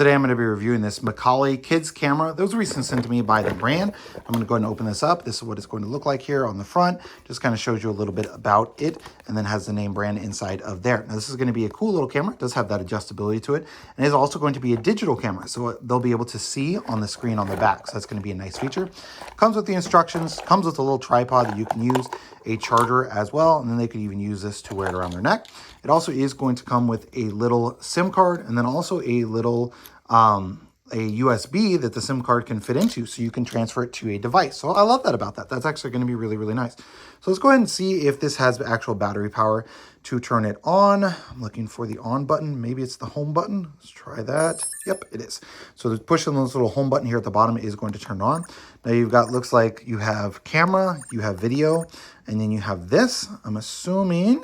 Today I'm going to be reviewing this Makolle kids camera. Those were recently sent to me by the brand. I'm going to go ahead and open this up. This is what it's going to look like here on the front. Just kind of shows you a little bit about it and then has the name brand inside of there. Now this is going to be a cool little camera. It does have that adjustability to it. And it's also going to be a digital camera. So they'll be able to see on the screen on the back. So that's going to be a nice feature. Comes with the instructions, comes with a little tripod that you can use, a charger as well. And then they could even use this to wear it around their neck. It also is going to come with a little SIM card and then also a little a USB that the SIM card can fit into so you can transfer it to a device. So I love that about that. That's actually going to be really, really nice. So let's go ahead and see if this has actual battery power to turn it on. I'm looking for the on button. Maybe it's the home button. Let's try that. Yep, it is. So pushing this little home button here at the bottom is going to turn on. Now you've got, looks like you have camera, you have video, and then you have this. I'm assuming,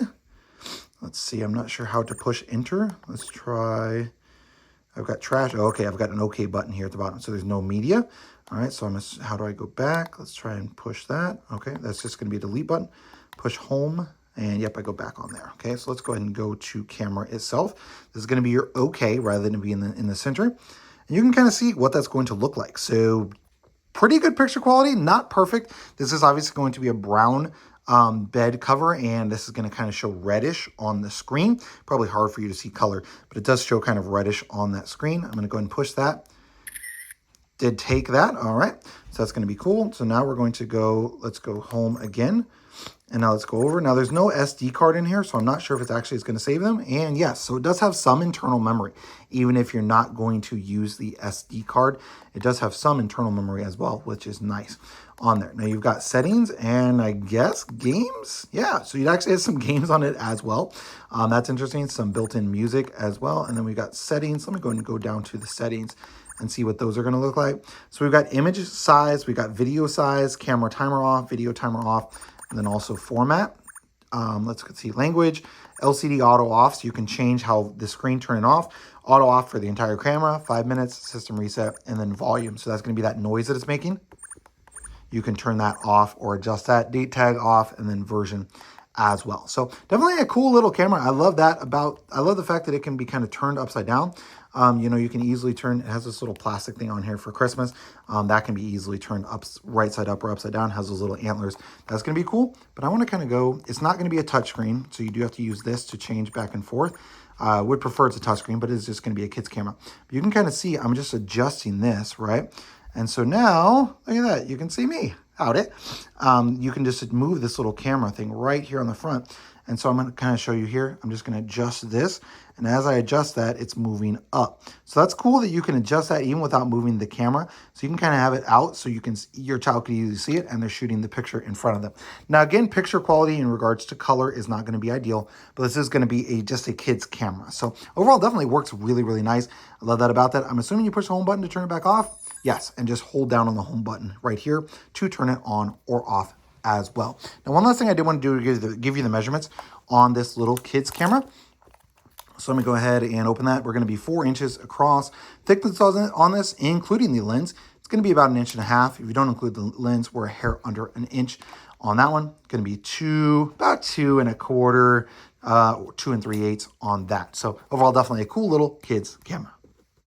let's see, I'm not sure how to push enter. Let's try. I've got trash. Oh, okay, I've got an OK button here at the bottom. So there's no media. All right, so how do I go back? Let's try and push that. Okay, that's just going to be a delete button. Push home, and yep, I go back on there. Okay, so let's go ahead and go to camera itself. This is going to be your OK rather than be in the center. And you can kind of see what that's going to look like. So pretty good picture quality, not perfect. This is obviously going to be a brown bed cover, and this is going to kind of show reddish on the screen. Probably hard for you to see color, but it does show kind of reddish on that screen. I'm going to go ahead and push that. Did take that. All right, so that's going to be cool. So now we're going to go, let's go home again. And now let's go over. Now there's no SD card in here, so I'm not sure if it's actually going to save them. And yes, so it does have some internal memory. Even if you're not going to use the SD card, it does have some internal memory as well, which is nice on there. Now you've got settings and I guess games. Yeah, so you'd actually have some games on it as well. That's interesting. Some built-in music as well. And then we've got settings. Let me go ahead and go down to the settings and see what those are going to look like. So we've got image size, we've got video size, camera timer off, video timer off, and then also format. Let's see, language, LCD auto off, so you can change how the screen turn off. Auto off for the entire camera, 5 minutes, system reset, and then volume. So that's going to be that noise that it's making. You can turn that off or adjust that. Date tag off, and then version as well. So definitely a cool little camera. I love that I love the fact that it can be kind of turned upside down. You know, you can easily turn, it has this little plastic thing on here for Christmas. That can be easily turned up, right side up or upside down, has those little antlers. That's going to be cool, but I want to kind of go, it's not going to be a touchscreen, so you do have to use this to change back and forth. Would prefer it's a touchscreen, but it's just going to be a kid's camera. But you can kind of see, I'm just adjusting this, right? And so now, look at that, you can see me. Howdy. You can just move this little camera thing right here on the front. And so I'm going to kind of show you here. I'm just going to adjust this. And as I adjust that, it's moving up. So that's cool that you can adjust that even without moving the camera. So you can kind of have it out so you can, your child can easily see it and they're shooting the picture in front of them. Now again, picture quality in regards to color is not going to be ideal, but this is going to be just a kid's camera. So overall, definitely works really, really nice. I love that about that. I'm assuming you push the home button to turn it back off. Yes, and just hold down on the home button right here to turn it on or off as well. Now, one last thing I did want to do is give you the measurements on this little kid's camera. So let me go ahead and open that. We're going to be 4 inches across. Thickness on this, including the lens, it's going to be about 1.5 inches. If you don't include the lens, we're a hair under 1 inch on that one. It's going to be about 2 1/4, 2 3/8 on that. So overall, definitely a cool little kid's camera.